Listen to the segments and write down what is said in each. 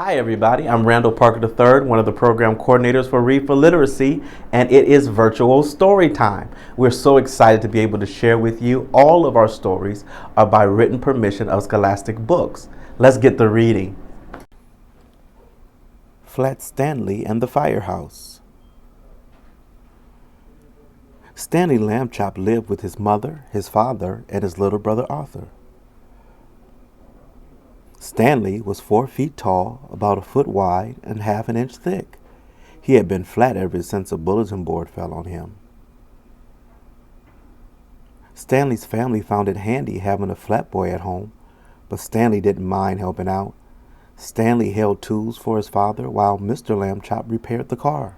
Hi, everybody. I'm Randall Parker III, one of the program coordinators for Read for Literacy, and it is virtual story time. We're so excited to be able to share with you all of our stories are by written permission of Scholastic Books. Let's get the reading. Flat Stanley and the Firehouse. Stanley Lambchop lived with his mother, his father, and his little brother Arthur. Stanley was 4 feet tall, about a foot wide, and half an inch thick. He had been flat ever since a bulletin board fell on him. Stanley's family found it handy having a flat boy at home, but Stanley didn't mind helping out. Stanley held tools for his father while Mr. Lambchop repaired the car.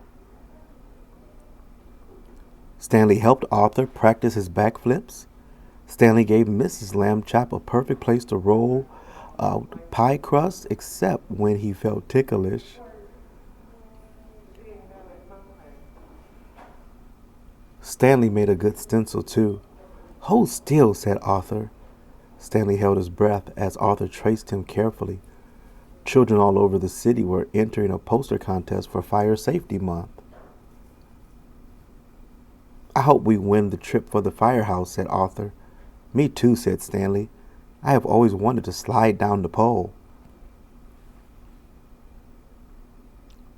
Stanley helped Arthur practice his backflips. Stanley gave Mrs. Lambchop a perfect place to roll pie crust, except when he felt ticklish. Stanley made a good stencil, too. "Hold still," said Arthur. Stanley held his breath as Arthur traced him carefully. Children all over the city were entering a poster contest for Fire Safety Month. "I hope we win the trip for the Firehouse," said Arthur. "Me too," said Stanley. "I have always wanted to slide down the pole."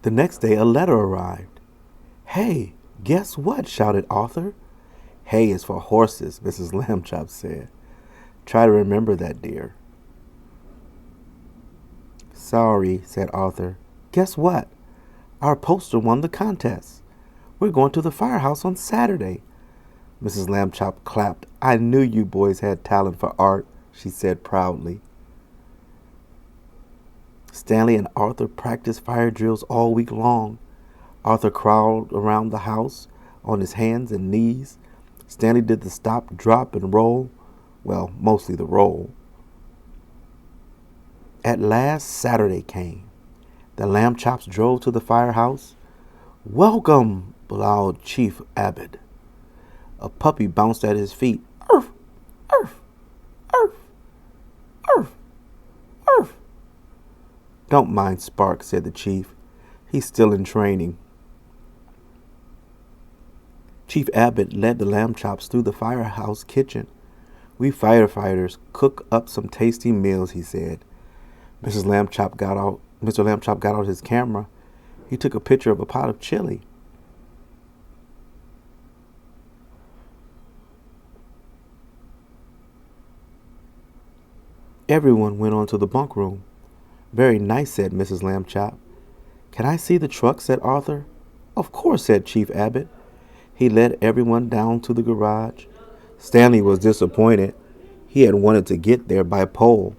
The next day a letter arrived. "Hey, guess what?" shouted Arthur. "Hay is for horses," Mrs. Lambchop said. "Try to remember that, dear." "Sorry," said Arthur. "Guess what? Our poster won the contest. We're going to the Firehouse on Saturday." Mrs. Lambchop clapped. "I knew you boys had talent for art," she said proudly. Stanley and Arthur practiced fire drills all week long. Arthur crawled around the house on his hands and knees. Stanley did the stop, drop, and roll. Well, mostly the roll. At last, Saturday came. The Lambchops drove to the firehouse. "Welcome," bellowed Chief Abbott. A puppy bounced at his feet. "Arf! Arf! Arf! Arf! Arf!" "Don't mind Spark," said the chief. "He's still in training." Chief Abbott led the Lambchops through the firehouse kitchen. "We firefighters cook up some tasty meals," he said. Mr. Lambchop got out his camera. He took a picture of a pot of chili. Everyone went on to the bunk room. "Very nice," said Mrs. Lambchop. "Can I see the truck?" said Arthur. "Of course," said Chief Abbott. He led everyone down to the garage. Stanley was disappointed. He had wanted to get there by pole.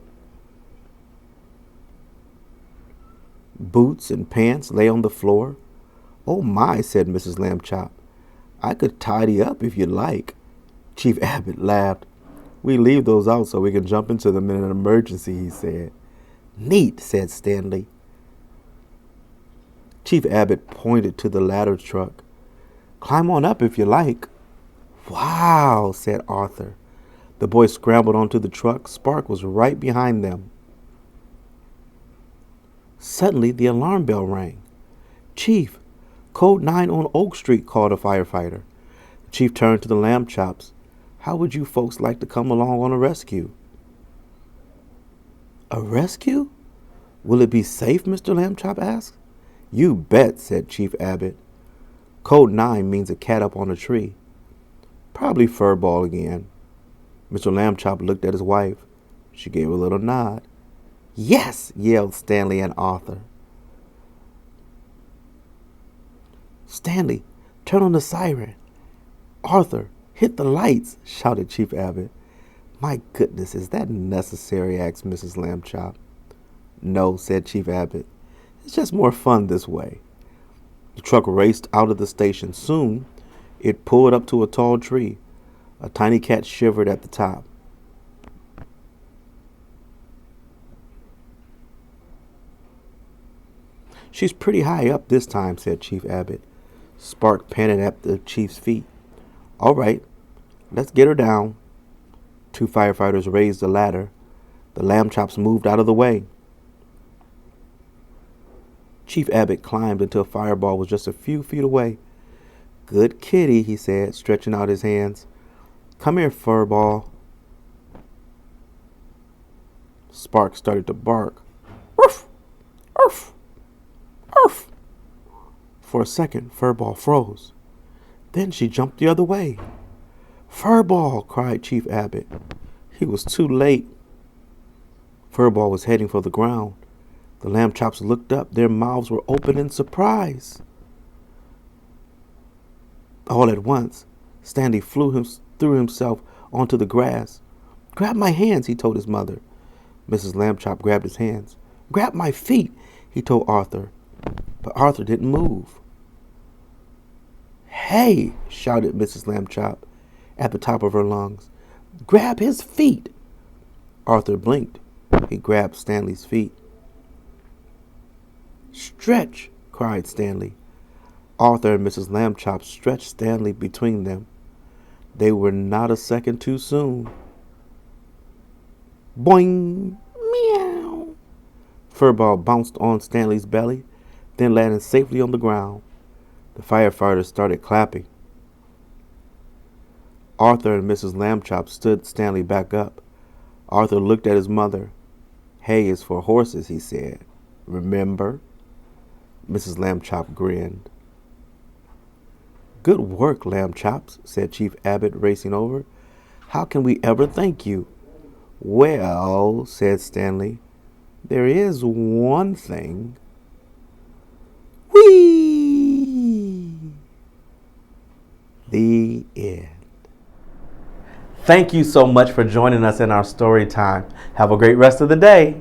Boots and pants lay on the floor. "Oh my," said Mrs. Lambchop. "I could tidy up if you'd like." Chief Abbott laughed. "We leave those out so we can jump into them in an emergency," he said. "Neat," said Stanley. Chief Abbott pointed to the ladder truck. "Climb on up if you like." "Wow," said Arthur. The boys scrambled onto the truck. Spark was right behind them. Suddenly, the alarm bell rang. "Chief, Code 9 on Oak Street," called a firefighter. The chief turned to the Lambchops. "How would you folks like to come along on a rescue?" "A rescue? Will it be safe?" Mr. Lambchop asked. "You bet," said Chief Abbott. "Code 9 means a cat up on a tree." "Probably Furball again." Mr. Lambchop looked at his wife. She gave a little nod. "Yes!" yelled Stanley and Arthur. "Stanley, turn on the siren." "Arthur, hit the lights," shouted Chief Abbott. "My goodness, is that necessary?" asked Mrs. Lambchop. "No," said Chief Abbott. "It's just more fun this way." The truck raced out of the station. Soon, it pulled up to a tall tree. A tiny cat shivered at the top. "She's pretty high up this time," said Chief Abbott. Spark panted at the chief's feet. "All right, let's get her down." Two firefighters raised the ladder. The Lambchops moved out of the way. Chief Abbott climbed until Fireball was just a few feet away. "Good kitty," he said, stretching out his hands. "Come here, Furball." Spark started to bark. "Ruff! Arf! Arf!" For a second, Furball froze. Then she jumped the other way. "Furball!" cried Chief Abbott. He was too late. Furball was heading for the ground. The lamb chops looked up. Their mouths were open in surprise. All at once, Stanley threw himself onto the grass. "Grab my hands," he told his mother. Mrs. Lambchop grabbed his hands. "Grab my feet," he told Arthur. But Arthur didn't move. "Hey!" shouted Mrs. Lambchop at the top of her lungs. "Grab his feet!" Arthur blinked. He grabbed Stanley's feet. "Stretch!" cried Stanley. Arthur and Mrs. Lambchop stretched Stanley between them. They were not a second too soon. Boing! Meow! Furball bounced on Stanley's belly, then landed safely on the ground. The firefighters started clapping. Arthur and Mrs. Lambchop stood Stanley back up. Arthur looked at his mother. "Hay is for horses," he said. "Remember?" Mrs. Lambchop grinned. "Good work, Lambchops," said Chief Abbott, racing over. "How can we ever thank you?" "Well," said Stanley, "there is one thing." Whee! The end. Thank you so much for joining us in our story time. Have a great rest of the day.